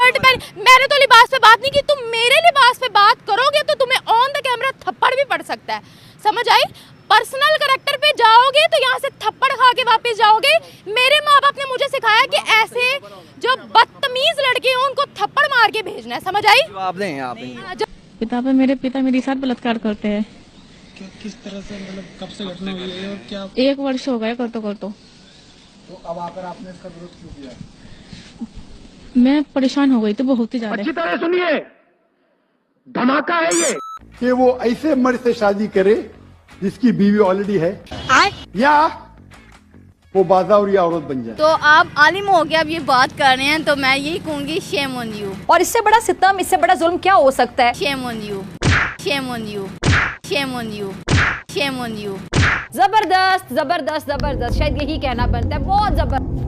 मैंने तो लिबास पे बात नहीं की, तुम मेरे लिबास पे बात करोगे तो तुम्हें ऑन द कैमरा थप्पड़ भी पड़ सकता है, समझ आई। पर्सनल करैक्टर पे जाओगे तो यहाँ से थप्पड़ खा के वापस जाओगे। मेरे माँ बाप ने मुझे सिखाया कि ऐसे जो बदतमीज लड़के हैं उनको थप्पड़ मार के भेजना है, समझ आई। मेरे पिता मेरे साथ बलात्कार करते हैं। किस तरह से, मतलब कब से घटना हुई है और क्या? 1 वर्ष हो गए करतो। तो अब आकर आपने इसका विरोध क्यों किया? मैं परेशान हो गई थी बहुत ही ज्यादा। अच्छी तरह सुनिए, धमाका है ये कि वो ऐसे मर्द से शादी करे जिसकी बीवी ऑलरेडी है, या वो बाज़ावरी औरत बन जाए। तो आप आलिम हो गया, अब ये बात कर रहे हैं तो मैं यही कहूंगी शेम ऑन यू। और इससे बड़ा सितम, इससे बड़ा जुल्म क्या हो सकता है? Shame on you, shame on you, shame on you, shame on you. जबरदस्त जबरदस्त जबरदस्त, शायद यही कहना बनता है, बहुत जबरदस्त।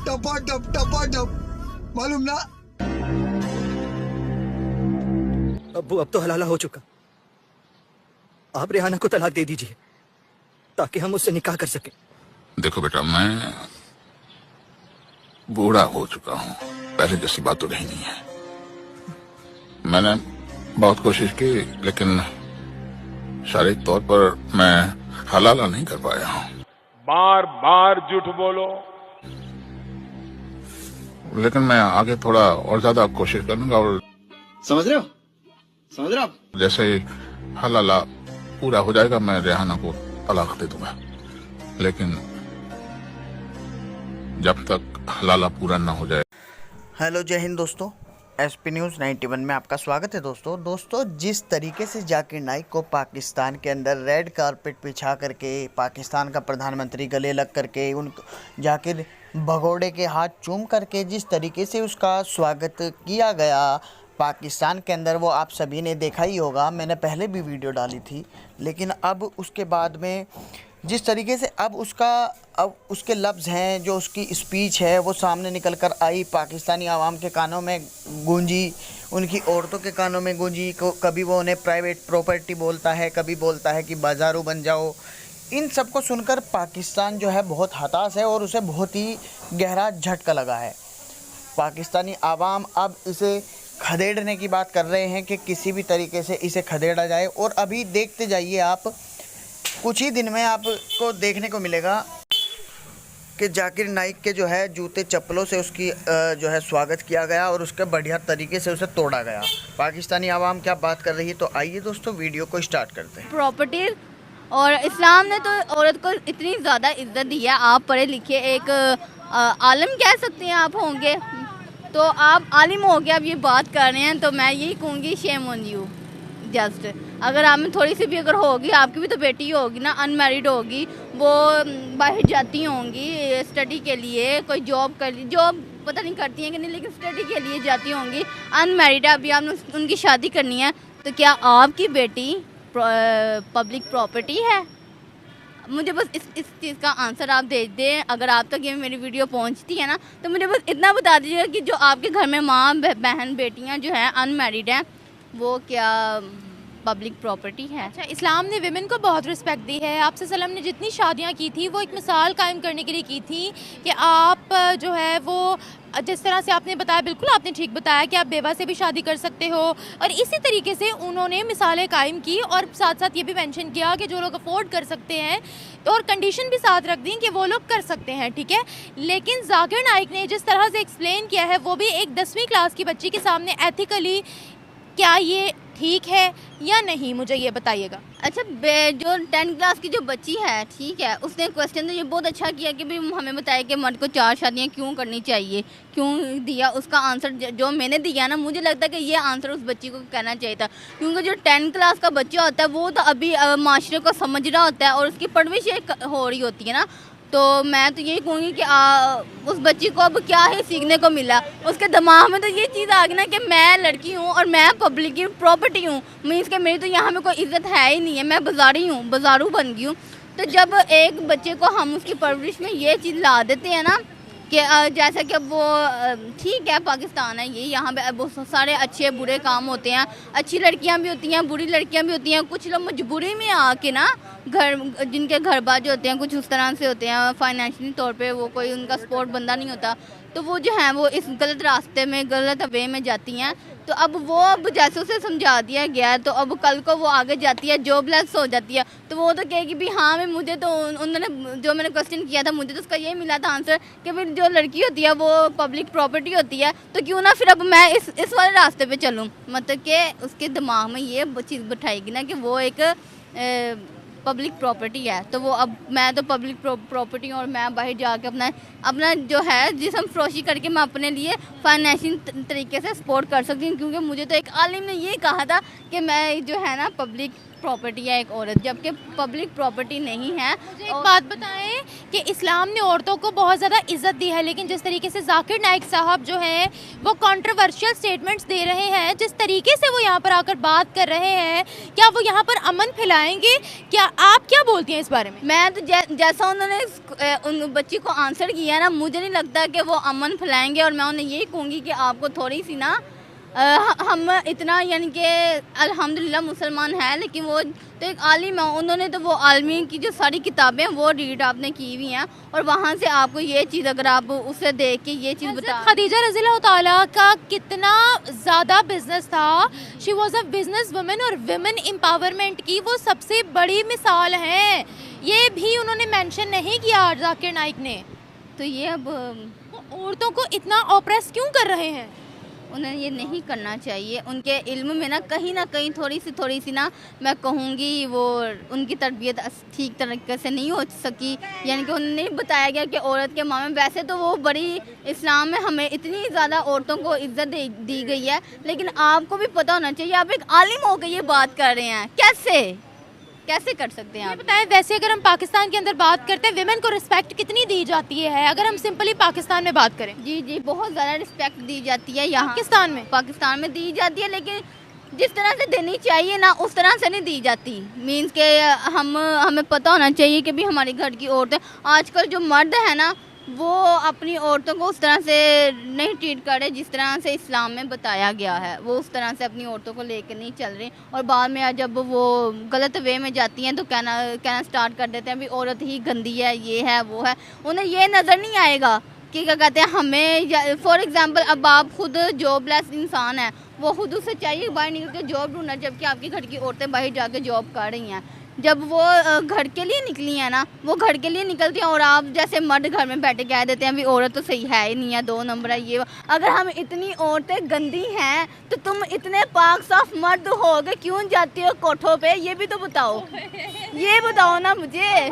टपा मालूम ना। अब्बू, अब तो हलाला हो चुका, आप रेहाना को तलाक दे दीजिए ताकि हम उससे निकाह कर सकें। देखो बेटा, मैं बूढ़ा हो चुका हूँ, पहले जैसी बात तो रही नहीं है। मैंने बहुत कोशिश की लेकिन शारीरिक तौर पर मैं हलाला नहीं कर पाया हूँ। बार बार झूठ बोलो। लेकिन मैं आगे थोड़ा और ज्यादा कोशिश करूंगा और समझ रहे हो? जैसे ही हलाला पूरा हो जाएगा मैं रेहाना को तलाक दे दूंगा। लेकिन जब तक हलाला पूरा ना हो जाए। हेलो, जय हिंद दोस्तों, एसपी न्यूज़ 91 में आपका स्वागत है। दोस्तों जिस तरीके से जाकिर नाइक को पाकिस्तान के अंदर रेड कारपेट बिछा करके पाकिस्तान का प्रधानमंत्री गले लग करके उन जाकिर भगोड़े के हाथ चूम करके जिस तरीके से उसका स्वागत किया गया पाकिस्तान के अंदर, वो आप सभी ने देखा ही होगा। मैंने पहले भी वीडियो डाली थी, लेकिन अब उसके बाद में जिस तरीके से अब उसके लफ्ज़ हैं, जो उसकी स्पीच है वो सामने निकल कर आई, पाकिस्तानी आवाम के कानों में गूंजी, उनकी औरतों के कानों में गूंजी। कभी वो उन्हें प्राइवेट प्रॉपर्टी बोलता है, कभी बोलता है कि बाजारू बन जाओ। इन सब को सुनकर पाकिस्तान जो है बहुत हताश है और उसे बहुत ही गहरा झटका लगा है। पाकिस्तानी आवाम अब इसे खदेड़ने की बात कर रहे हैं कि किसी भी तरीके से इसे खदेड़ा जाए। और अभी देखते जाइए आप, कुछ ही दिन में आपको देखने को मिलेगा कि जाकिर नाइक के जो है जूते चप्पलों से उसकी जो है स्वागत किया गया और उसके बढ़िया तरीके से उसे तोड़ा गया। पाकिस्तानी आवाम क्या बात कर रही है, तो आइए दोस्तों वीडियो को स्टार्ट करते हैं। प्रॉपर्टी और इस्लाम ने तो औरत को इतनी ज़्यादा इज्जत दी है। आप पढ़े लिखे एक आलिम कह सकते हैं आप होंगे, तो आप आलिम हो गया, अब ये बात कर रहे हैं तो मैं यही कहूँगी शेम ऑन यू। जस्ट अगर आप में थोड़ी सी भी अगर होगी, आपकी भी तो बेटी होगी ना, अनमैरिड होगी, वो बाहर जाती होंगी स्टडी के लिए, कोई जॉब पता नहीं करती हैं कि नहीं, लेकिन स्टडी के लिए जाती होंगी, अनमैरिड है, अभी आपने उनकी शादी करनी है, तो क्या आपकी बेटी पब्लिक प्रॉपर्टी है? मुझे बस इस चीज़ का आंसर आप दे दें। अगर आप तक ये मेरी वीडियो पहुंचती है ना, तो मुझे बस इतना बता दीजिएगा कि जो आपके घर में माँ बहन बेटियां जो हैं अनमैरिड हैं, वो क्या पब्लिक प्रॉपर्टी है? अच्छा, इस्लाम ने विमेन को बहुत रिस्पेक्ट दी है। आप सल्लम ने जितनी शादियां की थी वो एक मिसाल कायम करने के लिए की थी कि आप जो है वो जिस तरह से आपने बताया, बिल्कुल आपने ठीक बताया कि आप बेवा से भी शादी कर सकते हो, और इसी तरीके से उन्होंने मिसालें कायम की और साथ साथ ये भी मेंशन किया कि जो लोग अफोर्ड कर सकते हैं, तो और कंडीशन भी साथ रख दी कि वो लोग कर सकते हैं, ठीक है। लेकिन जाकिर नाइक ने जिस तरह से एक्सप्लेन किया है, वो भी एक 10वीं क्लास की बच्ची के सामने एथिकली, क्या ये ठीक है या नहीं, मुझे ये बताइएगा। अच्छा, जो 10th क्लास की जो बच्ची है, ठीक है, उसने क्वेश्चन तो ये बहुत अच्छा किया कि भाई हमें बताया कि मर्द को 4 शादियां क्यों करनी चाहिए, क्यों दिया। उसका आंसर जो मैंने दिया ना, मुझे लगता है कि ये आंसर उस बच्ची को कहना चाहिए था, क्योंकि जो 10th क्लास का बच्चा होता है वो तो अभी माशरे को समझ रहा होता है और उसकी परवरिश हो रही होती है ना। तो मैं तो यही कहूँगी कि उस बच्ची को अब क्या ही सीखने को मिला, उसके दिमाग में तो ये चीज़ आ गई ना कि मैं लड़की हूँ और मैं पब्लिक की प्रॉपर्टी हूँ, मीन्स कि मेरी तो यहाँ में कोई इज्जत है ही नहीं है, मैं बाजारी हूँ, बाजारू बन गई हूँ। तो जब एक बच्चे को हम उसकी परवरिश में ये चीज़ ला देते हैं ना कि जैसा कि अब वो ठीक है पाकिस्तान है ये, यहाँ पे बहुत सारे अच्छे बुरे काम होते हैं, अच्छी लड़कियाँ भी होती हैं, बुरी लड़कियाँ भी होती हैं। कुछ लोग मजबूरी में आके ना घर, जिनके घर बाज होते हैं कुछ उस तरह से होते हैं, फाइनेंशियली तौर पे वो कोई उनका सपोर्ट बंदा नहीं होता, तो वो जो है वो इस गलत रास्ते में, गलत वे में जाती हैं। तो अब जैसे उसे समझा दिया गया है, तो अब कल को वो आगे जाती है, जॉबलेस हो जाती है, तो वो तो कहेगी भी हाँ मैं, मुझे तो उन्होंने जो मैंने क्वेश्चन किया था मुझे तो उसका ये मिला था आंसर कि फिर जो लड़की होती है वो पब्लिक प्रॉपर्टी होती है, तो क्यों ना फिर अब मैं इस वाले रास्ते पे चलूँ। मतलब कि उसके दिमाग में ये चीज़ बिठाएगी ना कि वो एक पब्लिक प्रॉपर्टी है, तो वो अब मैं तो पब्लिक प्रॉपर्टी हूँ और मैं बाहर जाके अपना जो है जिसम फरोशी करके मैं अपने लिए फाइनेंशियल तरीके से सपोर्ट कर सकती हूँ, क्योंकि मुझे तो एक आलिम ने ये कहा था कि मैं जो है ना पब्लिक प्रॉपर्टी है एक औरत, जबकि पब्लिक प्रॉपर्टी नहीं है। मुझे एक बात बताएं कि इस्लाम ने औरतों को बहुत ज़्यादा इज्जत दी है, लेकिन जिस तरीके से जाकिर नाइक साहब जो हैं वो कंट्रोवर्शियल स्टेटमेंट्स दे रहे हैं, जिस तरीके से वो यहाँ पर आकर बात कर रहे हैं, क्या वो यहाँ पर अमन फैलाएंगे? क्या आप क्या बोलती हैं इस बारे में? मैं तो जैसा उन्होंने उन बच्ची को आंसर किया ना, मुझे नहीं लगता कि वो अमन फैलाएंगे। और मैं उन्हें यही कहूँगी कि आपको थोड़ी सी ना हम इतना यानी कि अल्हम्दुलिल्लाह मुसलमान है, लेकिन वो तो एक आलिम है, उन्होंने तो वो आलमी की जो सारी किताबें वो रीड आपने की हुई हैं, और वहाँ से आपको ये चीज़ अगर आप उसे देख के ये चीज़ बता। खदीजा रज़ियल्लाहु ताला का कितना ज़्यादा बिजनेस था, she was a business women, और वुमेन एम्पावरमेंट की वो सबसे बड़ी मिसाल है, ये भी उन्होंने मेंशन नहीं किया जाकिर नाइक ने। तो ये अब औरतों को इतना ऑप्रेस क्यों कर रहे हैं? उन्हें ये नहीं करना चाहिए। उनके इल्म में ना कहीं थोड़ी सी ना मैं कहूँगी वो उनकी तरबियत ठीक तरीके से नहीं हो सकी, यानी कि उन्हें नहीं बताया गया कि औरत के मामले में, वैसे तो वो बड़ी इस्लाम में हमें इतनी ज़्यादा औरतों को इज्जत दी गई है, लेकिन आपको भी पता होना चाहिए, आप एक आलिम होकर ये बात कर रहे हैं, कैसे कर सकते हैं आप? बताएं, वैसे अगर हम पाकिस्तान के अंदर बात करते हैं, विमेन को रिस्पेक्ट कितनी दी जाती है? अगर हम सिंपली पाकिस्तान में बात करें, जी बहुत ज़्यादा रिस्पेक्ट दी जाती है यहाँ पाकिस्तान में दी जाती है, लेकिन जिस तरह से देनी चाहिए ना उस तरह से नहीं दी जाती। मीन्स के हमें पता होना चाहिए कि भी हमारे घर की औरतें, आजकल जो मर्द है ना वो अपनी औरतों को उस तरह से नहीं ट्रीट कर रहे जिस तरह से इस्लाम में बताया गया है, वो उस तरह से अपनी औरतों को लेकर नहीं चल रही, और बाद में जब वो गलत वे में जाती हैं तो कहना स्टार्ट कर देते हैं भी औरत ही गंदी है, ये है वो है। उन्हें ये नज़र नहीं आएगा कि क्या कहते हैं हमें, फॉर एग्जांपल अब आप खुद जॉबलेस इंसान है, वो खुद उससे चाहिए बाहर निकल के जॉब ढूंढना, जबकि आपके घर की औरतें बाहर जाके जॉब कर रही हैं। जब वो घर के लिए निकली हैं ना, वो घर के लिए निकलती हैं, और आप जैसे मर्द घर में बैठे कह देते हैं भी औरत तो सही है ही नहीं है, 2 नंबर है ये। अगर हम इतनी औरतें गंदी हैं तो तुम इतने पाक साफ मर्द हो गए क्यों जाती हो कोठों पे, ये भी तो बताओ, ये बताओ ना मुझे।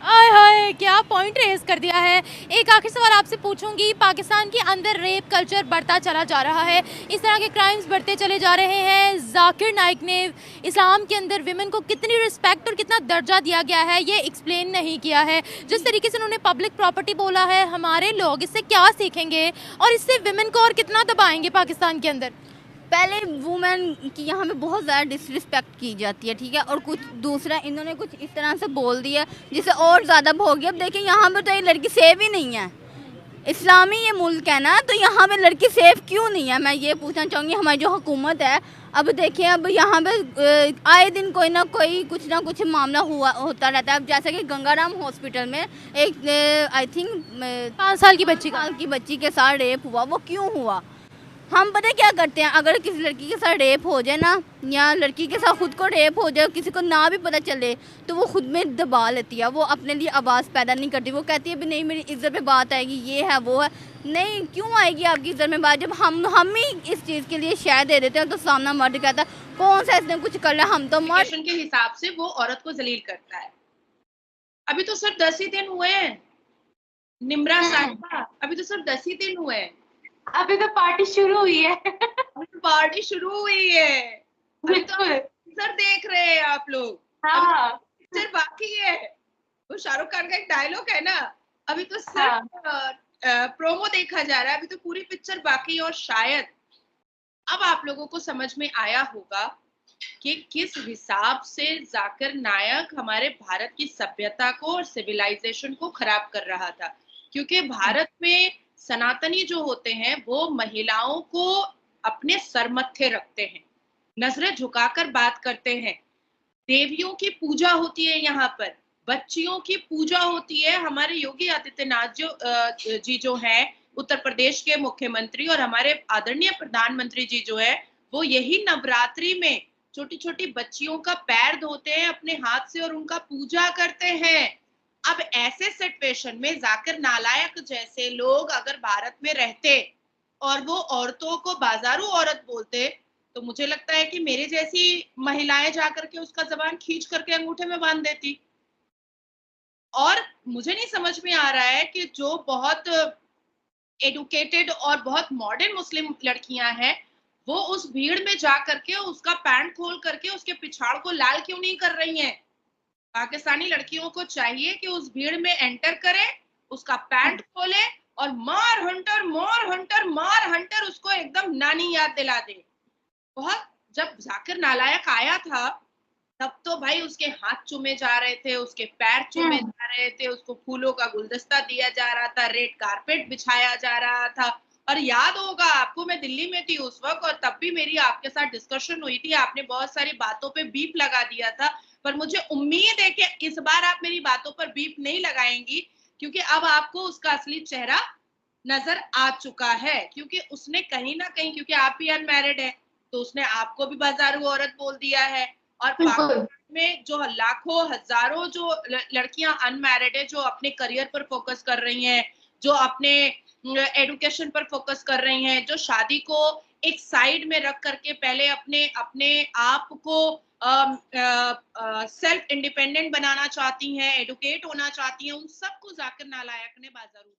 आय हाय, क्या पॉइंट रेज कर दिया है। एक आखिरी सवाल आपसे पूछूंगी, पाकिस्तान के अंदर रेप कल्चर बढ़ता चला जा रहा है, इस तरह के क्राइम्स बढ़ते चले जा रहे हैं। जाकिर नाइक ने इस्लाम के अंदर विमेन को कितनी रिस्पेक्ट और कितना दर्जा दिया गया है ये एक्सप्लेन नहीं किया है। जिस तरीके से उन्होंने पब्लिक प्रॉपर्टी बोला है, हमारे लोग इससे क्या सीखेंगे और इससे विमेन को और कितना दबाएंगे पाकिस्तान के अंदर? पहले वुमेन की यहाँ पे बहुत ज़्यादा डिसरिस्पेक्ट की जाती है, ठीक है, और कुछ दूसरा इन्होंने कुछ इस तरह से बोल दिया जिससे और ज़्यादा भोग गया। अब देखिए यहाँ पे तो ये लड़की सेफ ही नहीं है, इस्लामी ये मुल्क है ना, तो यहाँ पे लड़की सेफ क्यों नहीं है, मैं ये पूछना चाहूँगी हमारी जो हुकूमत है। अब देखिए अब यहाँ पे आए दिन कोई ना कुछ मामला होता रहता है। अब जैसे कि गंगाराम हॉस्पिटल में एक आई थिंक 5 साल की बच्ची के साथ रेप हुआ, वो क्यों हुआ? हम पता क्या करते हैं, अगर किसी लड़की के साथ रेप हो जाए ना, या लड़की के साथ खुद को रेप हो जाए, किसी को ना भी पता चले, तो वो खुद में दबा लेती है, वो अपने लिए आवाज़ पैदा नहीं करती, वो कहती है भी नहीं मेरी इज्जत पे बात आएगी, ये है वो है। नहीं, क्यों आएगी आपकी इज्जत में बात? जब हम ही इस चीज़ के लिए शय दे देते हैं तो सामना मर्द कहता है कौन सा इसने कुछ कर रहा है, हम तो मर्द के हिसाब से वो औरत को जलील करता है। अभी तो सिर्फ 10 ही दिन हुए हैं निम्रा साहिबा, अभी तो सिर्फ 10 ही दिन हुए हैं, अभी तो पार्टी शुरू हुई है। अभी तो पार्टी शुरू हुई है, अभी तो सर देख रहे हैं आप लोग, हाँ पिक्चर बाकी है। वो शाहरुख खान का एक डायलॉग है ना, अभी तो सिर्फ प्रोमो देखा जा रहा है, अभी तो पूरी पिक्चर बाकी है। और शायद अब आप लोगों को समझ में आया होगा कि किस हिसाब से जाकिर नायक हमारे भारत की सभ्यता को और सिविलाइजेशन को खराब कर रहा था। क्योंकि भारत में सनातनी जो होते हैं वो महिलाओं को अपने सर मत्थे रखते हैं, नजरें झुकाकर बात करते हैं, देवियों की पूजा होती है, यहाँ पर बच्चियों की पूजा होती है। हमारे योगी आदित्यनाथ जी जो हैं उत्तर प्रदेश के मुख्यमंत्री, और हमारे आदरणीय प्रधानमंत्री जी जो है वो यही नवरात्रि में छोटी छोटी बच्चियों का पैर धोते हैं अपने हाथ से और उनका पूजा करते हैं। अब ऐसे सिचुएशन में जाकिर नालायक जैसे लोग अगर भारत में रहते और वो औरतों को बाजारू औरत बोलते, तो मुझे लगता है कि मेरे जैसी महिलाएं जाकर के उसका जबान खींच करके अंगूठे में बांध देती। और मुझे नहीं समझ में आ रहा है कि जो बहुत एडुकेटेड और बहुत मॉडर्न मुस्लिम लड़कियां हैं वो उस भीड़ में जा करके उसका पैंट खोल करके उसके पिछाड़ को लाल क्यों नहीं कर रही हैं। पाकिस्तानी लड़कियों को चाहिए कि उस भीड़ में एंटर करे, उसका पैंट खोले और मार हंटर उसको एकदम नानी याद दिला दे। बहुत जब जाकिर नालायक आया था तब तो भाई उसके हाथ चूमे जा रहे थे, उसके पैर चूमे जा रहे थे, उसको फूलों का गुलदस्ता दिया जा रहा था, रेड कारपेट बिछाया जा रहा था। और याद होगा आपको, मैं दिल्ली में थी उस वक्त और तब भी मेरी आपके साथ डिस्कशन हुई थी, आपने बहुत सारी बातों पे बीप लगा दिया था, पर मुझे उम्मीद है कि इस बार आप मेरी बातों पर बीप नहीं लगाएंगी, क्योंकि अब आपको उसका असली चेहरा नजर आ चुका है। क्योंकि उसने कहीं ना कहीं, क्योंकि आप भी अनमैरिड है, तो उसने आपको भी बाजारू औरत बोल दिया है। और पाकिस्तान में जो लाखों हजारों जो लड़कियां अनमैरिड है, जो अपने करियर पर फोकस कर रही हैं, जो अपने एडुकेशन पर फोकस कर रही हैं, जो शादी को एक साइड में रख करके पहले अपने अपने आप को सेल्फ इंडिपेंडेंट बनाना चाहती हैं, एडुकेट होना चाहती हैं, उन सबको जाकिर नालायक ने बाजारू